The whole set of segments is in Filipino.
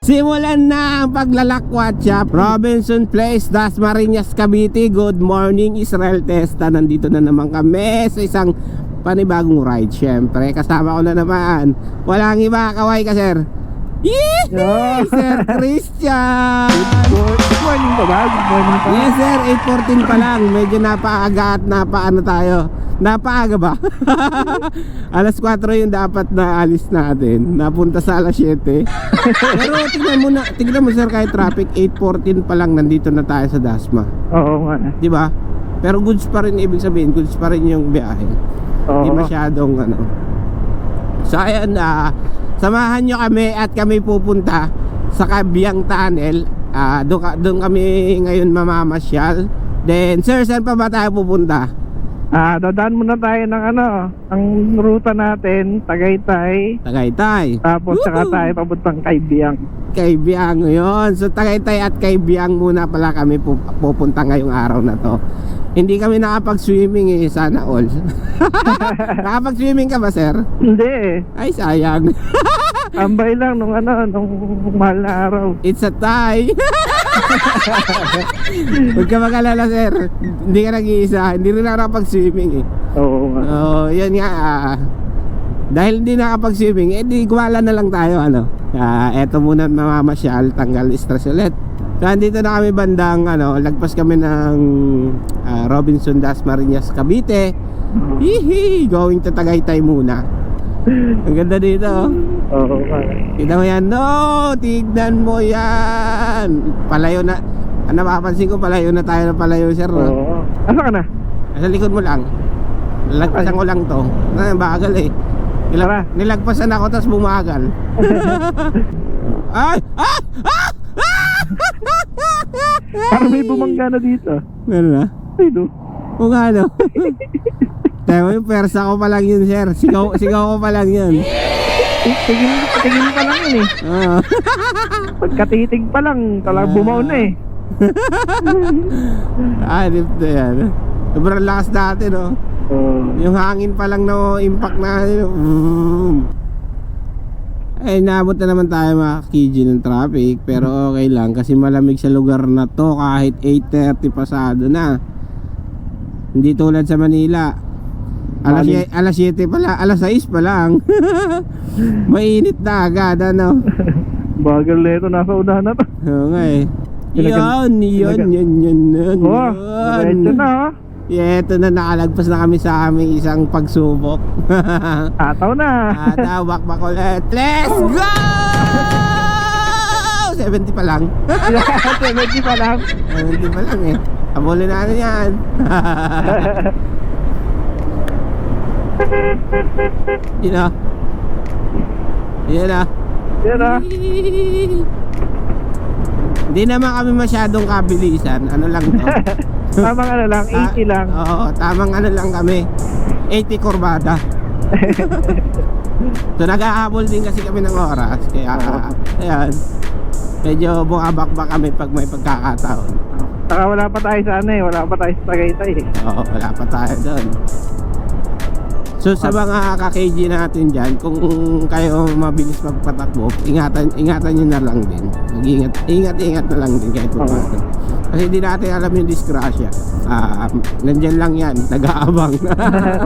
Simulan na ang paglalakwat siya. Robinson Place, Dasmariñas, Cavite. Good morning, Israel Testa. Nandito na naman kami sa isang panibagong ride. Siyempre, kasama ko na naman. Walang iba, kaway ka, sir. Yee! Sir Christian! Good morning ba ba? Good morning pa. Yes, sir. 8:14 pa lang. Medyo napaaga at napaano tayo. Napaaga ba? Alas 4 yung dapat na alis natin. Napunta sa alas 7. Pero tignan mo sir, kahit traffic 8:14 pa lang nandito na tayo sa Dasma. Oo nga. Di ba? Pero goods pa rin, ibig sabihin, goods pa rin yung biyahe. Hindi Oo. masyadong ano. So ayan, samahan nyo kami at kami pupunta sa Cabiang Tunnel. Doon kami ngayon mamamasyal. Then sir, saan pa ba tayo pupunta? Dadaan muna tayo ng ang ruta natin, Tagaytay. Tagaytay. Tapos saka tayo papuntang Kaibiyang. Kaibiyang yun. So Tagaytay at Kaibiyang muna pala kami pupunta ngayong araw na to. Hindi kami nakapag-swimming sana all. Nakapag-swimming ka ba, sir? Hindi Ay, sayang. Ambay lang nung mahal na araw. It's a tie. Huwag ka mag-alala, sir. Hindi ka nag-iisa. Hindi rin nakapag-swimming eh. Oo nga. Oh, yan nga. Dahil hindi nakapag-swimming, di gumala na lang tayo, ano. Eto muna mamamasyal, tanggal stress ulit. So, andito na kami bandang, lagpas kami ng Robinson Dasmariñas, Cavite. Hihi, going to Tagaytay muna. Ang ganda dito, oh. Oo nga. Tignan mo yan, no, tignan mo yan. Palayo na, napapansin ko palayo na tayo na palayo, sir, no? Oo. Asa ka na? Sa likod mo lang. Nilagpasan ko lang to. Bagal eh. Tara. Nilagpasan ako tapos bumagal. Ay! Ah! Ah! Parang may bumangga na dito. Meron na? Ay no. O nga, no? Tayo yung persa ko pa lang yun, sir. Sigaw ko pa lang yun. Tingin pa lang yun eh. Oo. Pagkatitig pa lang, talagang bumaw na eh. Dip na yan. Sobrang lakas dati, no? Yung hangin pa lang na impact na ay naabot na naman tayo mga KG ng traffic. Pero okay lang kasi malamig sa lugar na to kahit 8:30 pasado na. Hindi tulad sa Manila. Alas 7 pala, alas 6 pa lang. Mainit na agad, ano? Bagal na ito, nasa unahan na to. Oo nga eh. Yan. Oh, diretso na ha. Yeah, ito na, nakalagpas na kami sa aming isang pagsubok. Ataw na. Bakbak ulit. Let's go! 70 pa lang. 70 pa lang. 70 pa lang eh. Habulin natin yan. Yun o. Yun o. Yan ha. Hindi naman kami masyadong kabilisan. Ano lang to. Tamang lang, 80 lang. Oo, tamang lang kami. 80 kurbada. So nag-ahabol din kasi kami ng oras. Kaya ayan, medyo bumabakbak kami pag may pagkakataon. Saka wala pa tayo sa wala pa tayo sa Tagaytay eh. Oo, wala pa tayo doon. So sa mga ka-KG natin dyan, kung kayo mabilis magpatakbo, ingatan nyo na lang din. Ingat na lang din kahit paano. Kasi hindi natin alam yung disgrasya. Nandyan lang yan, nag-aabang.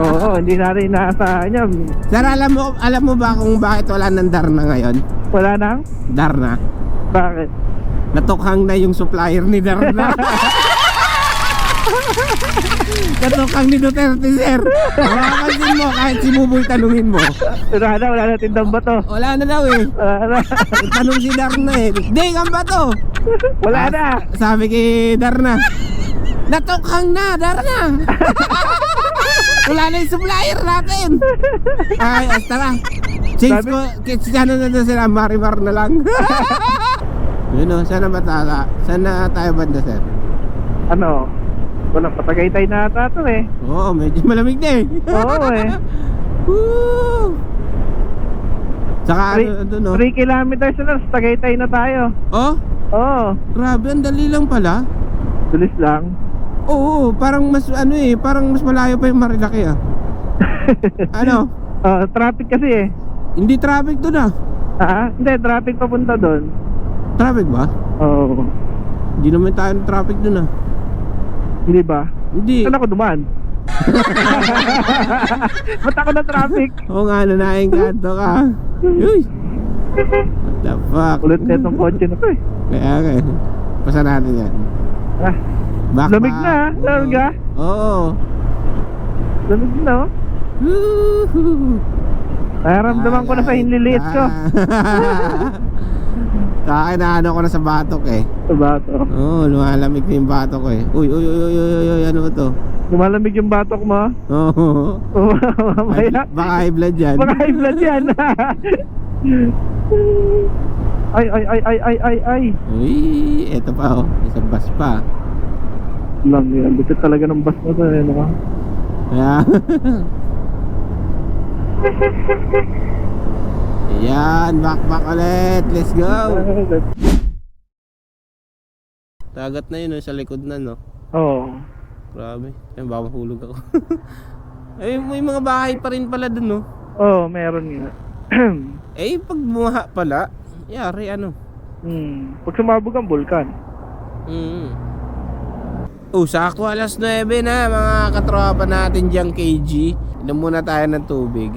Oo, hindi natin inaasahan yan. Sir, alam mo ba kung bakit wala ng Darna ngayon? Wala nang? Darna? Bakit? Natukhang na yung supplier ni Darna. Natukhang ni Duterte, sir. Makapansin mo, kahit si Buboy tanungin mo. Wala na tindang bato. Wala na daw eh. Wala na. Tanong si Darna eh. Ding, ang bato. Wala na. Sabi kay Darna, natukhang na, Darna. Wala na yung supplier natin. Ay, tara. Change ko, ano na sila, Marimar na lang. Yun o, sana ba tayo? Sana tayo banda, sir? Walang Patagaytay na ata to eh. Oo, medyo malamig na eh. Oo eh. Woo! Saka 3 kilometers na sa Tagaytay na tayo. Oh? Oo. Grabe, ang dali lang pala. Bilis lang. Oo, parang mas parang mas malayo pa yung Marilaki ah. Ano? Traffic kasi eh. Hindi traffic doon ah. Hindi, traffic papunta doon. Traffic ba? Oo. Hindi naman tayo ng traffic dun ah. Hindi ba? Hindi. Saan ako dumaan? Ba't ako na traffic? Oo nga, nanaengkanto ka. Uy! What the fuck? Ulit na itong kotse na to eh. Kaya nga eh. Pasa natin yan. Ah, Back, lamig back. na, lamig ah. Oo. Lamig na oh. Woohoo! Nararamdaman ko na sa hinliliit ko. Sa akin na ano ko na sa batok eh. Sa bato. Oo, lumalamig na yung batok ko eh. Uy, uy, uy, uy, uy, uy, ano ba to? Lumalamig yung batok mo. Oo. Mamaya. Baka high blood yan. Baka high blood yan. Ay. Uy, eto pa oh. Isang bus pa. Lang yan. Bitit talaga ng bus na to eh. No? Kaya Ayan, back ulit. Let's go. Dagat na yun, sa likod na, no? Oo. Grabe. Ayun, baka mahulog ako. Ay, may mga bahay pa rin pala dun, no? Oo, meron nga. Eh, pag bumaha pala, yari, ano? Pag sumabog ang bulkan. Oh, sakto alas 9 na, mga katropa natin diyang KG. Inom muna tayo ng tubig.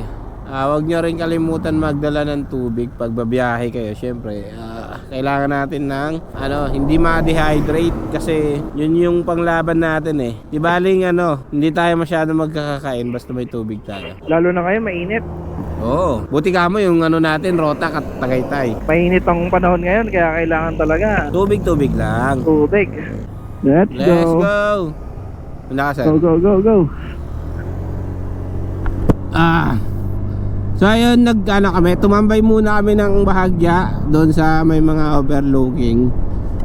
Huwag nyo rin kalimutan magdala ng tubig pag babiyahe kayo. Siyempre, kailangan natin ng hindi ma-dehydrate kasi yun yung panglaban natin eh. Di baling hindi tayo masyado magkakakain basta may tubig tayo. Lalo na kayo, mainit. Oo, buti ka mo yung natin, Rota at Tagaytay. Mainit ang panahon ngayon, kaya kailangan talaga Tubig lang. tubig. Let's go. Nakasan? Go. So ayun, kami, tumambay muna kami ng bahagya doon sa may mga overlooking.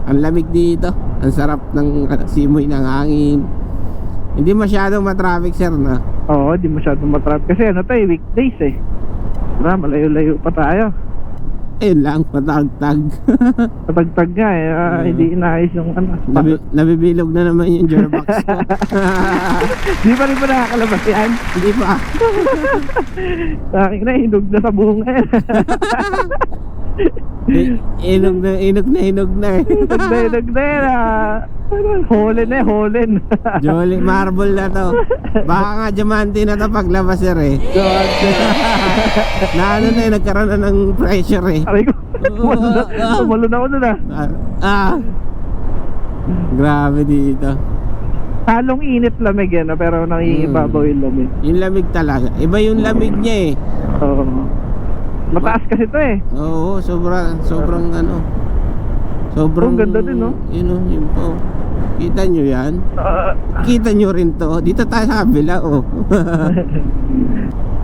Ang lamig dito, ang sarap ng simoy ng hangin. Hindi masyadong matraffic sir na. Oo, di masyadong matrap. Kasi weekdays eh. Malayo-layo pa tayo. Ayun lang, patagtag. Patagtag nga eh, hindi inaayos yung Nabibilog na naman yung gearbox ko. Di pa rin ba nakakalabas yan? Hindi pa. Sa akin na, hinog na sa bunga yan. Inog na eh. Hinog na yan Holen. Jolly marble na to. Baka nga diamante na to paglabas sir eh. Nagkaroon na ng pressure eh. Aray ko, tumalo na ako dun Grabe dito. Halong init lamig yan pero nangingibabaw yung lamig. Yung lamig talaga. Iba yung lamig niya eh. Oo. Mataas kasi to eh. Oo, sobrang Sobrang ganda din no? Yun po. Kita nyo yan? Kita nyo rin to. Dito tayo sa kabila oh.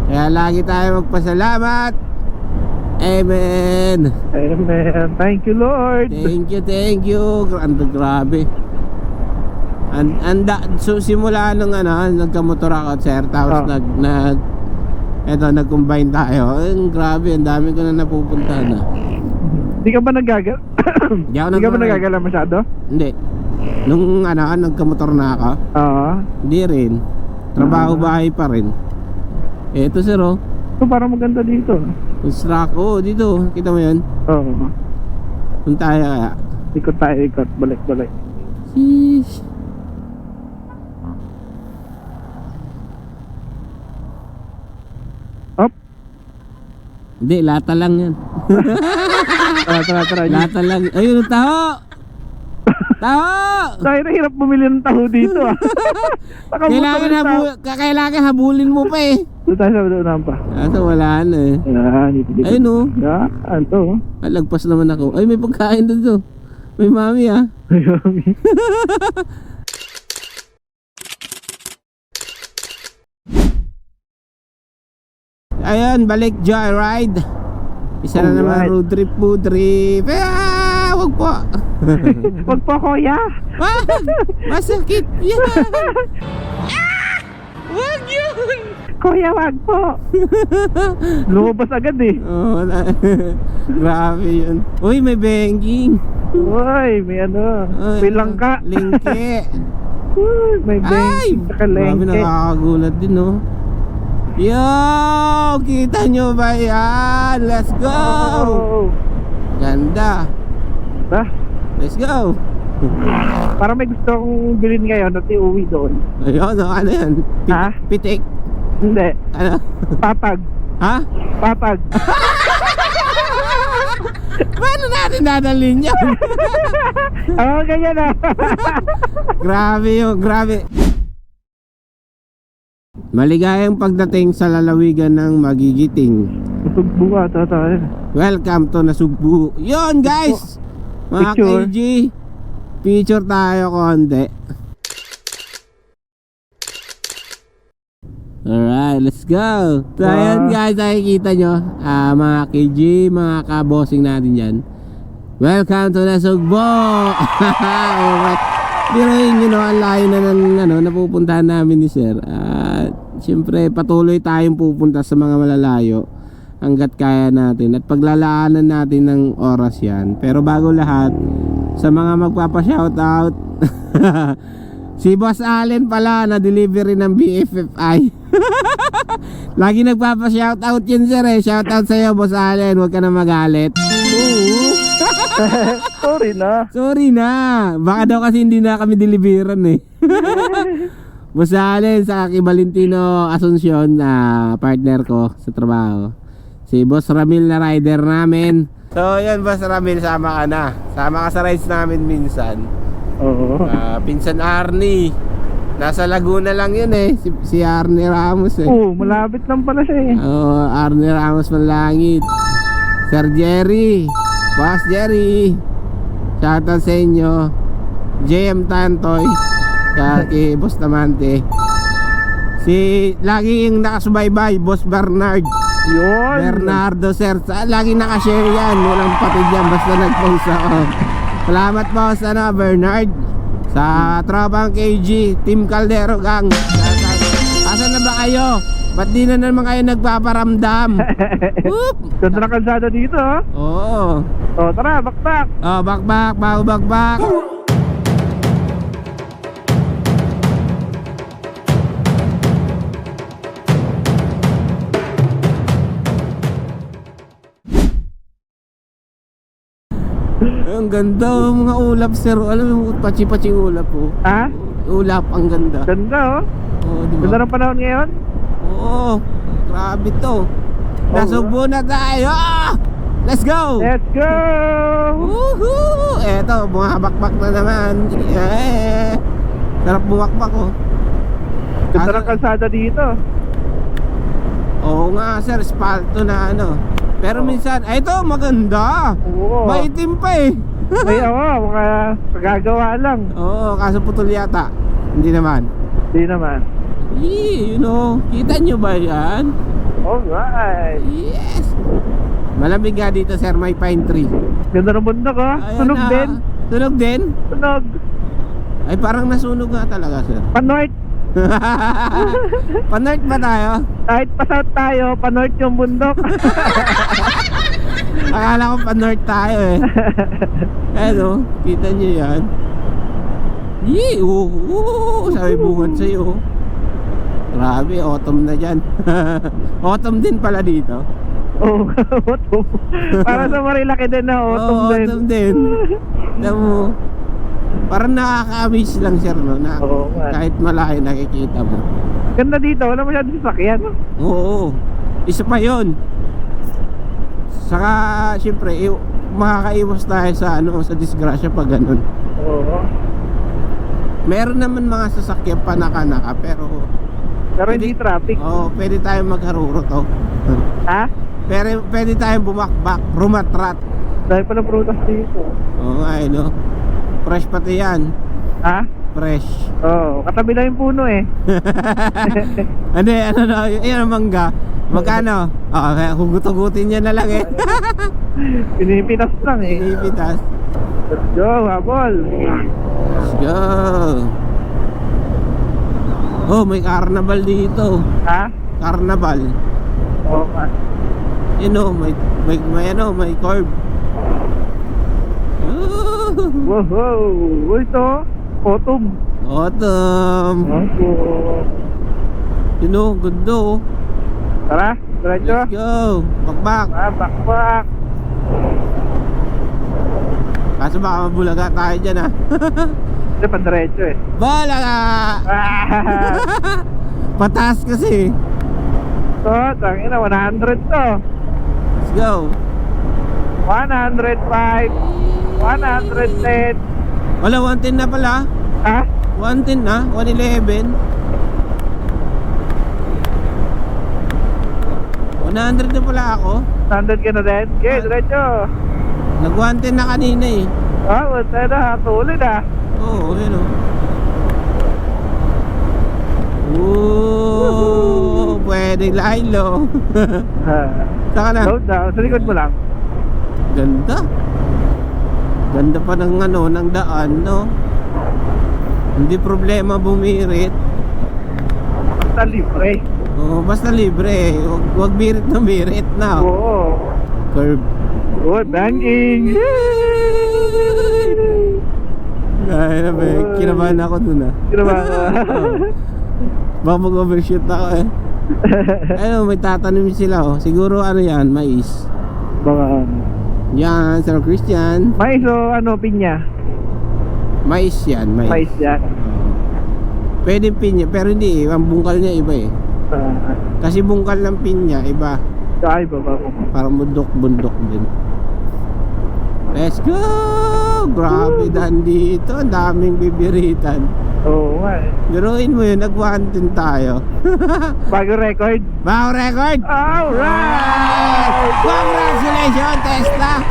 Kaya lagi tayo magpasalamat. Amen. Thank you Lord. Thank you. Grabe. So simula nung nagkamotor ako sir, tapos nag-combine tayo. Grabe, ang dami ko na napupuntahan na. Di ka ba nagagala masyado? Hindi. Nung nagkamotor na ako. Oo. Hindi rin. Trabaho bahay pa rin. Eto sir oh. So parang maganda dito. Construct. Oh, dito. Kita mo yun? Oo. Punta tayo kaya. Ikot. Balik. Sheesh. Up. Hindi, lata lang yan. Tara. Lata lang. Ayun, taho! Dahil nahirap bumili ng taho dito Kailangan habulin mo pa eh. Doon tayo sa doon pa. Kaso wala na eh. Dito. Ayun oh. Yan to. Lagpas naman ako. Ay, may pagkain doon. May mami ah. Ayun, balik joyride. Isa na naman road trip. Wag po. Wag po kuya. Masakit yan. Wag yun. Kuya wag po. Lumabas agad eh. Grabe yun. Uy, may banking. Uy, may may langka. Lingke. Uy, may banking. Grabe, nakakagulat din no. Yo, kita nyo ba yan? Let's go. Ganda. Ah, Let's go. parang may gusto akong bilhin ngayon at iuwi doon. Ayun, ano yan? Ha? Pitik. Hindi. Ano? Patag. Ha? Patag. Paano natin dadalhin yan? Oo, ganyan ah. Grabe yun, grabe. Maligayang pagdating sa lalawigan ng Magigiting. Sugbo ka, tayo. Welcome to Nasugbu. Yun guys! Mga Picture. KG, picture tayo konti. Alright, let's go. So ayan guys, nakikita nyo mga KG, mga kabossing natin dyan. Welcome to Nasugbu. Alright. Pero yun, ang layo na ng napupuntahan namin ni Sir. Siyempre patuloy tayong pupunta sa mga malalayo hanggat kaya natin at paglalaanan natin ng oras yan. Pero bago lahat, sa mga magpapa-shoutout, si Boss Allen pala na delivery ng BFFI. Lagi nagpapa-shoutout yun sir eh. Shoutout sa'yo Boss Allen, huwag ka na magalit. Sorry na. Sorry na. Baka daw kasi hindi na kami deliveran eh. Boss Allen sa kay Valentino Asuncion na partner ko sa trabaho. Si Boss Ramil na rider namin. So yan Boss Ramil, sama ka na. Sama ka sa rides namin minsan. Oo. Pinsan Arnie. Nasa Laguna lang yun eh. Si Arnie Ramos eh. Oo, malapit lang pala siya eh. Oo, Arnie Ramos Manlangit. Sir Jerry. Boss Jerry. Shoutout sa inyo. JM Tantoy. Kay Boss Tamante. Si lagi yung nakasubaybay Boss Bernard. Yun. Bernardo sir, lagi nakashare yan. Walang patid yan basta nag-post ako. Salamat po sa Bernard. Sa tropang KG Team Caldero Gang. Asan na ba kayo? Ba't di na naman kayo nagpaparamdam? Whoop! Ganda na kalsada dito oh. Oo. Oh, tara, bakbak. Oh, bakbak, bago bakbak. Ang ganda mga ulap sir. Alam mo, pachi-pachi ulap po. Ha? Ulap, ang ganda. Ganda oh. Oo, di Ganda ba? ng panahon ngayon. Oo, grabe to. Nasugbo na tayo. Let's go! Let's go! Woohoo! Eto, bumabakbak na naman. Sarap bumakbak oh. Ganda ng kalsada dito. Oo nga sir, spalto na ano. Pero minsan, ito maganda. Oo. Maitim pa eh. May mga pagagawa lang. Oo, kaso putol yata. Hindi naman. Di naman. You know, kita nyo ba yan? Alright. Yes! Malamig nga dito sir, may pine tree. Ganda ng bundok oh. Ayan Tunog na. din. Tunog din? Tunog. Ay parang nasunog nga talaga sir. Panorth. Panorth ba tayo? Kahit pa-south tayo, panorth yung bundok. Akala ko panorth tayo eh. Ano, kita nyo yan. Yee! Sabi bungad sa'yo. Grabe, autumn na dyan. Autumn din pala dito. Oh, autumn. Para sa Marilaki din na autumn din. Autumn din. Alam mo, parang nakaka-amaze lang sir no, na Oo, man. kahit malayo nakikita mo. Ganda dito, wala masyadong sasakyan. Oo, isa pa yon. Saka syempre makakaiwas tayo sa sa disgrasya pag ganun. Oo. Meron naman mga sasakyan pa naka-naka pero Hindi traffic. pwede tayong magharurot oh. Ha? Pero pwede tayong bumakbak, rumatrat. Dahil pala prutas dito. Oo nga no. Fresh pati yan. Ha? Fresh. Oo, katabi lang yung puno eh. Ano na, yan ang mangga. Magkano? Hugot-hugutin niya na lang eh. Pinipitas lang eh. Pinipitas. Let's go, habol. Let's go. Oh, may carnival dito. Ha? Carnival. Oo ka. May curb. Wow, ito, autumn. Autumn. Ganda oh. Tara, diretso. Let's go. Bakbak. Bakbak. Kaso baka mabulaga tayo dyan ha. Hindi, pandiretso eh. Bulaga! Pataas kasi. So, tangina, 100 to. Let's go. 105, 110. Wala, 110 na pala. Ha? 110 na, 111. 100 na pala ako. 100 ka na din? Okay, diretso. Nag 110 na kanina eh. Ah, wala na, tuloy na. Oo, yun o. Ooh, pwede lilo. Saka na. Slow down, sa likod mo lang. Ganda. Ganda pa ng ano, ng daan, no? Hindi problema bumirit. Basta libre. Oo, basta libre. Wag birit na birit na. Oo. Curve. Good, banking. Ay, na ba? Kinabahan ako dun ah. Kinabahan ka. Baka mag-overshoot ako eh. Ayun, may tatanim sila oh. Siguro ano yan, mais. Baka Yan, Sir Christian. mais o ano, pinya? Mais yan, mais. Mais yan. Pwede pinya, pero hindi eh. Ang bungkal niya iba eh. Kasi bungkal ng pinya, iba. Ay, baba ko. Parang bundok din. Let's go! Grabe daan dito. Ang daming bibiritan. Oo nga eh. Biruin mo yun, nag-110 tayo. Bago record. Bago record! Alright! Congratulations, Tesla!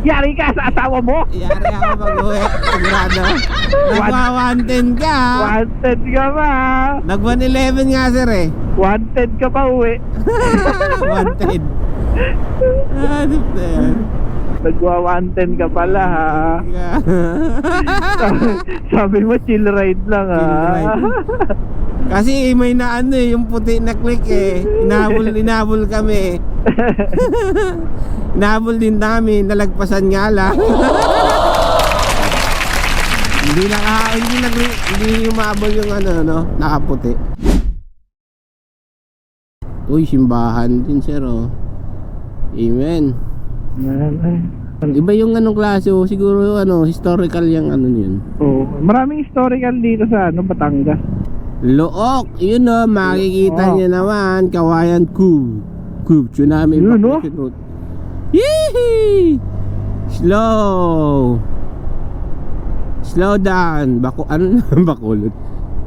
Yari ka sa asawa mo! Yari ako mag-uwi. Sigurado. Nagwa-110 ka. Wanted ka ba? Nag-111 nga sir eh. Wanted ka pa uwi. 110. Ano na yan? Nagwa-110 ka pala ha. Sabi mo chill ride lang ha. Chill ride. Kasi may na ano eh, yung puti na click eh. Inabol kami. Inabol din namin, nalagpasan nga lang. Hindi umabol yung ano no, nakaputi. Uy, simbahan din sir oh. Amen. Iba yung anong klase oh, siguro ano, historical yung ano yun. Oo, maraming historical dito sa ano, Batangas. Look, yun o, makikita niyo naman, Kawayan Cove. Tsunami Yun, no? evacuation route. Yee! Slow down. Ano na bakulot?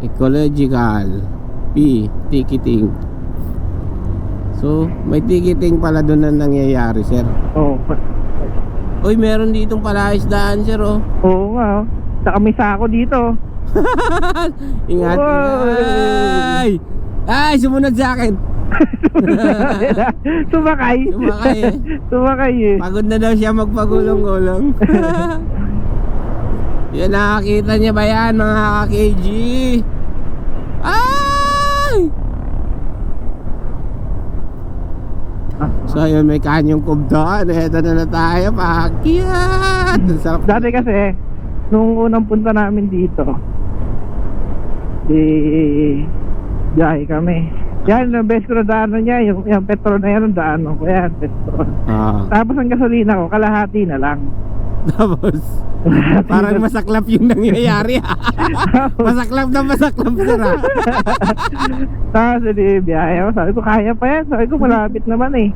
Ecological. Ticketing. So, may ticketing pala doon na nangyayari, sir. Oo. Uy, meron ditong palaisdaan, sir, oh. Oo nga. Saka may sako dito. Ingat. Oy! Ay, sumunod sa akin. Sumakay. Sumakay eh. Sumakay eh. Pagod na daw siya magpagulong-gulong. Yan, nakakita niya ba yan, mga ka-KG? Ay! So yun, may kanyong kubdoon. Eto na tayo, paakyat. Sarap. Dati kasi, nung unang punta namin dito, biyahe kami. Yan, ang best ko na daanan niya, yung petrol na yan, ang daanan ko yan, petrol. Tapos ang gasolina ko, kalahati na lang. Tapos, parang masaklap yung nangyayari. Masaklap sira. Tapos hindi biyahe ako, sabi ko kaya pa yan, sabi ko malapit naman eh.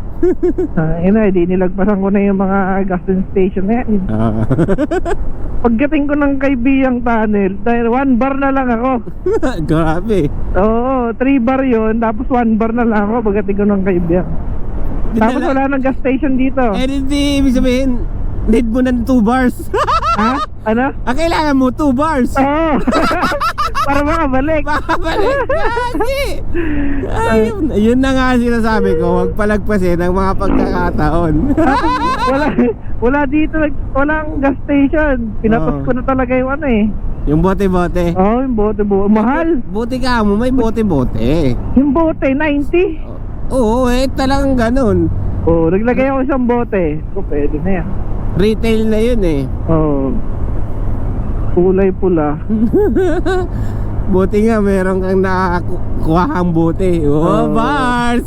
Hindi nilagpasan ko na yung mga gas station na yan. Pagdating ko ng Kaibiyang Tunnel, dahil 1 bar na lang ako. Grabe. Oo, 3 bar yun, tapos 1 bar na lang ako pagdating ko ng Kaibiyang. Tapos wala nang gas station dito. Hindi, ibig sabihin, need mo ng 2 bars. Ha? Ano? Ang kailangan mo 2 bars. Oo. Para makabalik. Makabalik. Yun na nga sinasabi ko, huwag palagpasin ang mga pagkakataon. Wala dito, walang gas station. Pinapas ko na talaga yung ano eh. Yung bote-bote. Oo, yung bote-bote. Mahal. Buti ka mo, may bote-bote. Yung bote, 90. Oo, talagang ganun. Oo, naglagay ako isang bote. So, pwede na yan. Retail na yun eh. Oo. Kulay pula. Buti nga meron kang nakakuhang buti. Oh, bars!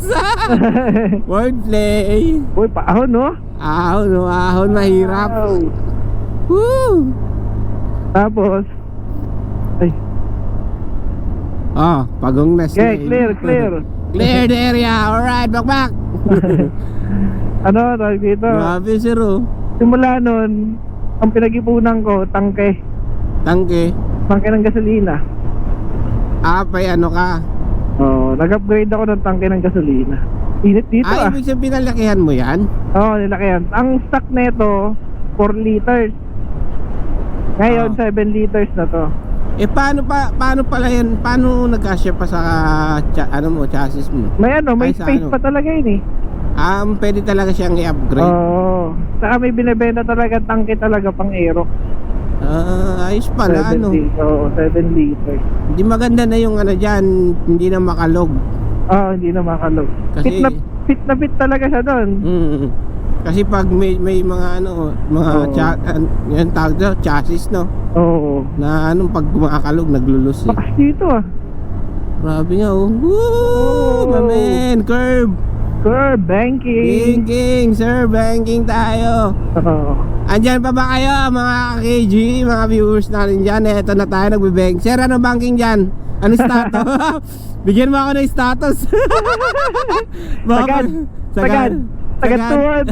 Wordplay. Uy, paahon no? Ahon, mahirap. Wow. Woo! Tapos, ay, pagong na okay, clear. Clear the area. Alright, back. Ano, tawag dito? Grabe, sir, oh. Simula nun, ang pinag-ipunan ko, tangke Tangke. ng gasolina. May ano ka? Nag-upgrade ako ng tangke ng gasolina. Init dito Ibig sabihin pinalakihan mo yan? Nilaki yan. Ang stock neto, 4 liters. Ngayon, 7 liters na to. Paano pala yan? Paano nagkasya pa sa chassis mo? May may Ay, sa space ano? pa talaga yun eh. Pwede talaga siyang i-upgrade. Saka may binibenta talaga tangke talaga pang aero. Ayos pala, 7 liters. Hindi maganda na yung dyan, hindi na makalog. Hindi na makalog. Kasi Fit talaga siya doon. Kasi pag may mga yan tawag daw, chassis, no? Oo. Na pag kumakalog, naglulus eh. Bakas dito Grabe nga, oh. Woo! Mamen, curve! Sir, banking. Banking tayo. Andyan pa ba kayo, mga KG, mga viewers natin dyan? Eto na tayo, nagbe-bank. Sir, ano banking dyan? Ano status? Bigyan mo ako ng status. Sagad tuwad.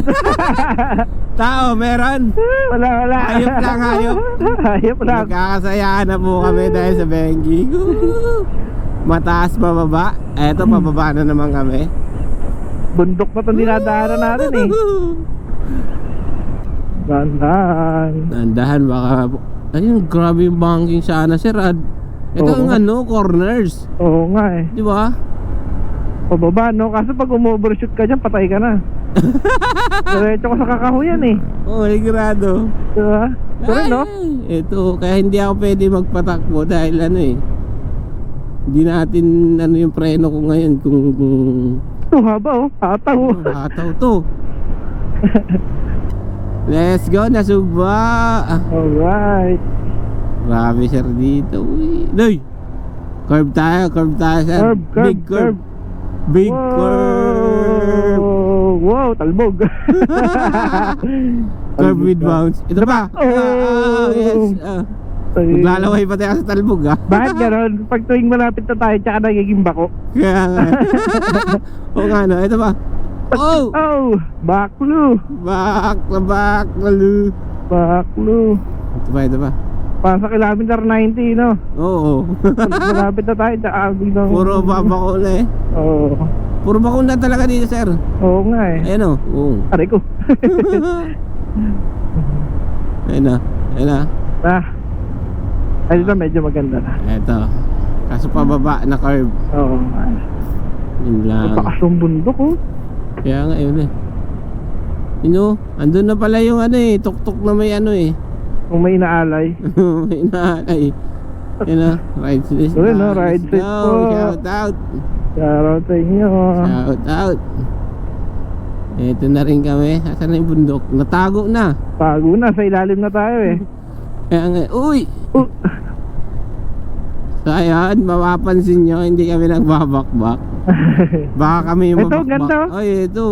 Tao, meron? Wala. Hayop lang. Hayop lang. Nagkakasayaan na po kami dahil sa banking. Mataas pababa. Eto, pababa na naman kami. Bundok na itong dinadaanan natin eh. Dandahan baka. Ayun, grabe yung banking sana, sir. Ito ang corners. Oo nga eh. Di ba? Pababa no, kaso pag umovershoot ka dyan, patay ka na. Diretso ka sa kakahuyan eh. Ligurado. Diba? Sorry no? Ito, kaya hindi ako pwede magpatakbo dahil hindi natin yung preno ko ngayon kung Ito haba hataw. Hataw to. Let's go, nasugba. Alright. Grabe, sir, dito. Uy. Curve tayo, sir. Big curve. Wow, talbog. Curve with bounce. Ito pa. Yes. Maglalaway pa tayo sa talbog, Bakit gano'n? Pag tuwing malapit na tayo, tsaka nagiging bako. Kaya nga. Oo nga, no. Ito pa. Baklo. Baklo. Ito pa. Pasa kilometer 90, no? Oo. Malapit na tayo, tsaka puro babako na eh. Oo. Puro bakong na talaga dito, sir. Oo nga eh. Ayan o. Aray ko. Ayan na. Ay, dito medyo maganda na. Ito. Kaso pababa na curve. Oo. Yun lang. Napakasong bundok Kaya nga yun eh. Andun na pala yung tuktok na may Kung may inaalay. may inaalay. Ride this. Ride this po. Shout out. Shout out sa inyo. Shout out. Ito na rin kami. Asan na yung bundok? Natago na. Tago na, sa ilalim na tayo eh. Kaya nga, uy! So ayan, mapapansin nyo, hindi kami nagbabakbak. Baka kami yung ito, mabakbak. ganda. Ay, ito.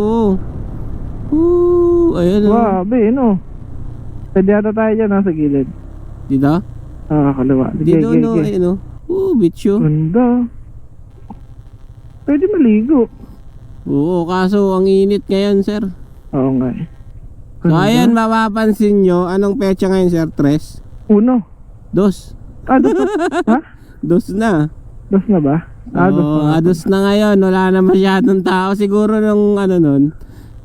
Ayan. Grabe, no? Pwede ata tayo dyan, sa gilid. Dito? Kaliwa. Dito, no? Ayun, bitch, Ganda. Pwede maligo. Oo, kaso ang init ngayon, sir. Oo nga eh. So ayan, mapapansin nyo, anong petsa ngayon, sir? 3? 1. 2. 2 ha? 2 na. 2 na ba? Dos na ngayon. Wala na masyadong tao. Siguro nung nun,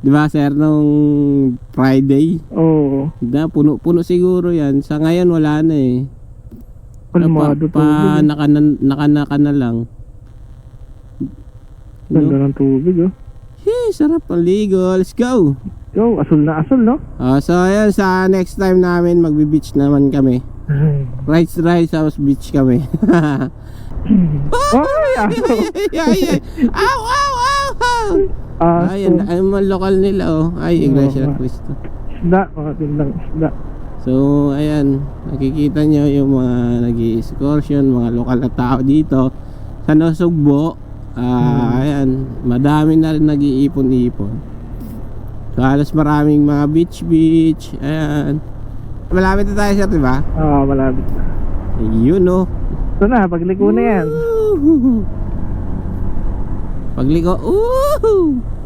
di ba, sir, nung Friday? Oo. Puno siguro yan. Sa ngayon wala na eh. Kalmado Naka na lang. Ganda ng tubig Sarap ang ligo. Let's go. Yo, asul na asul, no? So ayan, sa next time namin magbe-beach naman kami. Rides sa beach kami. Ay! Ow! Ay, ang lokal nila Ay, Iglesia Cristo. Isda, mga tindang isda. So ayan, nakikita nyo yung mga nag-i-excursion, mga lokal na tao dito sa Nasugbo. Ayan, madami na rin nag-iipon-ipon. So halos maraming mga beach. Ayan, malapit na tayo sir, diba? Oo, malapit na. Yun no. Ito na, pagliko na yan. Pagliko,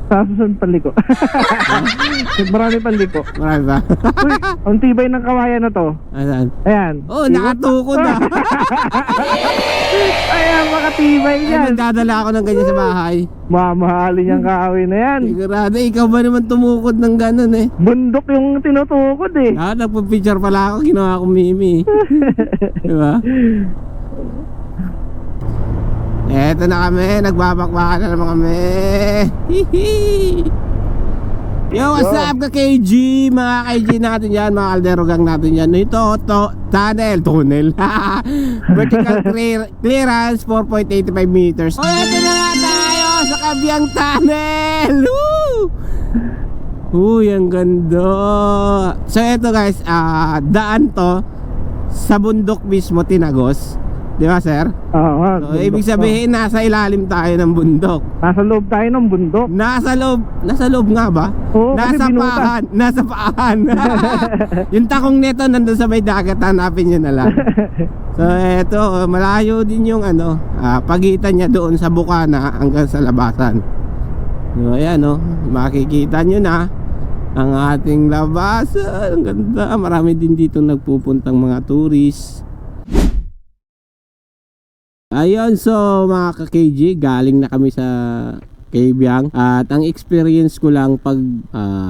Sa susunod paliko. Marami paliko. marami ba? Uy, ang tibay ng kawayan na to. Ayan. Ayan. Oh, nakatukod na. Ayan, makatibay Ay, yan. nagdadala ako ng ganyan sa bahay. Mamahalin yung kaaway na yan. Sigurado, ikaw ba naman tumukod ng ganun eh? Bundok yung tinutukod eh. Nagpa-picture pala ako, ginawa kong mimi. Diba? Eto na kami, nagbabakbakan na naman kami. Hihi. Yo, what's up ka KG? Mga KG natin yan, mga kaldero gang natin yan. Ito, tunnel. Vertical clearance, 4.85 meters. O, eto na nga tayo sa Kabyang Tunnel. Woo! Uy, ang ganda. So, eto guys, daan to sa bundok mismo, Tinagos. Di ba, sir? Oo. So, ibig sabihin, nasa ilalim tayo ng bundok. Nasa loob tayo ng bundok. Nasa loob nga ba? Oo, kasi nasa binutas. paahan. Nasa paahan. Yung takong nito nandun sa may dagat, hanapin nyo na lang. So, eto, malayo din yung pagitan niya doon sa Bukana hanggang sa labasan. So, ayan, makikita nyo na ang ating labasan. Ang ganda. Marami din dito nagpupuntang mga tourist. Ayun, so mga ka-KG, galing na kami sa Kabyang. At ang experience ko lang pag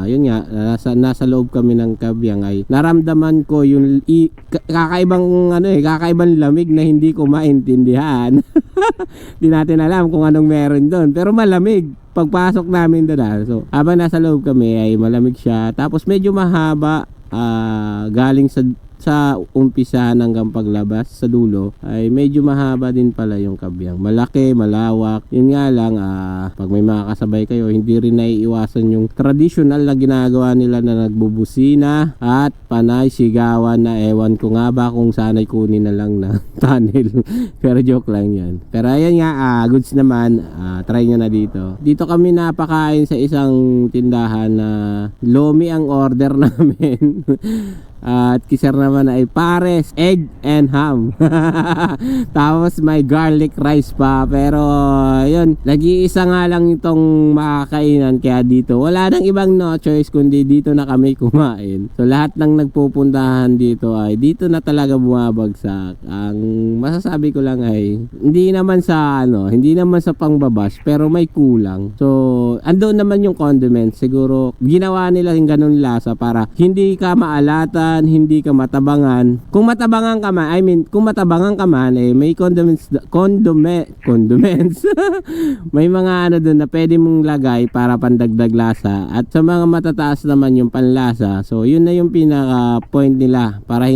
yun nga, nasa loob kami ng Kabyang ay naramdaman ko yung kakaibang kakaibang lamig na hindi ko maintindihan. Di natin alam kung anong meron doon, pero malamig pagpasok namin doon. So habang nasa loob kami ay malamig siya, tapos medyo mahaba, galing sa umpisa hanggang paglabas sa dulo ay medyo mahaba din pala yung Kabyang. Malaki, malawak. Yun nga lang, pag may mga kasabay kayo, hindi rin naiiwasan yung traditional na ginagawa nila na nagbubusina at panay sigawan na ewan ko nga ba kung sana'y kunin na lang na tunnel. Pero joke lang yan. Pero ayan nga, goods naman, try nyo na dito. Dito kami napakain sa isang tindahan na lomi ang order namin. At kisar naman ay pares, egg and ham. Tapos may garlic rice pa. Pero yun, nag-iisa nga lang itong makakainan. Kaya dito wala nang ibang no choice kundi dito na kami kumain. So lahat ng nagpupuntahan dito ay dito na talaga bumabagsak. Ang masasabi ko lang ay hindi naman sa pangbabash, pero may kulang. So andun naman yung condiments. Siguro ginawa nila yung ganun lasa para hindi ka maalata, hindi ka matabangan. Kung matabangan ka man, may condiments. May mga doon na pwede mong lagay para pandagdag lasa. At sa mga matataas naman yung panlasa. So yun na yung pinaka point nila para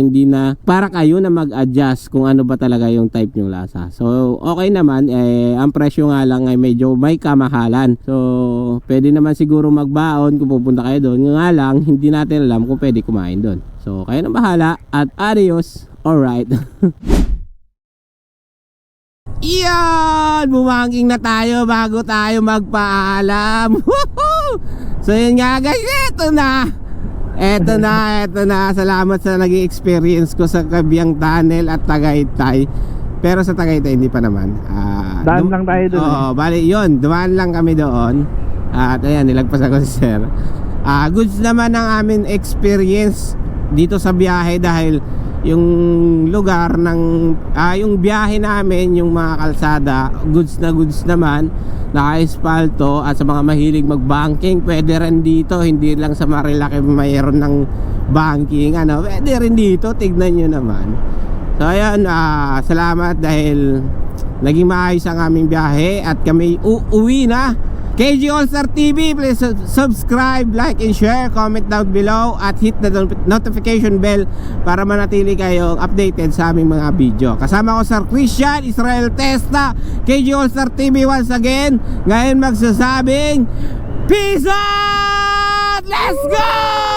kayo na mag-adjust kung ano ba talaga yung type yung lasa. So okay naman, ang presyo nga lang ay medyo may kamahalan. So pwede naman siguro magbaon kung pupunta kayo doon. Nga lang, hindi natin alam kung pwede kumain doon. So kayo na bahala at adios. Alright. Iyan! Bumangking na tayo bago tayo magpaalam. So yun nga guys, eto na. Salamat sa naging experience ko sa Kabyang Tunnel at Tagaytay. Pero sa Tagaytay hindi pa naman. Daan lang tayo doon. Oo, bali yun, dumaan lang kami doon. At ayan, nilagpas ako si sir. Goods naman ang amin experience dito sa biyahe dahil yung lugar ng yung biyahe namin, yung mga kalsada, goods naman, naka-espalto. At sa mga mahilig mag-banking, pwede rin dito, hindi lang sa Marilaki mayroon ng banking, pwede rin dito, tignan nyo naman. So ayan, salamat dahil naging maayos ang aming biyahe at kami uuwi na. KG All Star TV, please subscribe, like and share, comment down below at hit the notification bell para manatili kayong updated sa aming mga video. Kasama ko Sir Christian Israel Testa, KG All Star TV once again. Ngayon magsasabing peace out! Let's go!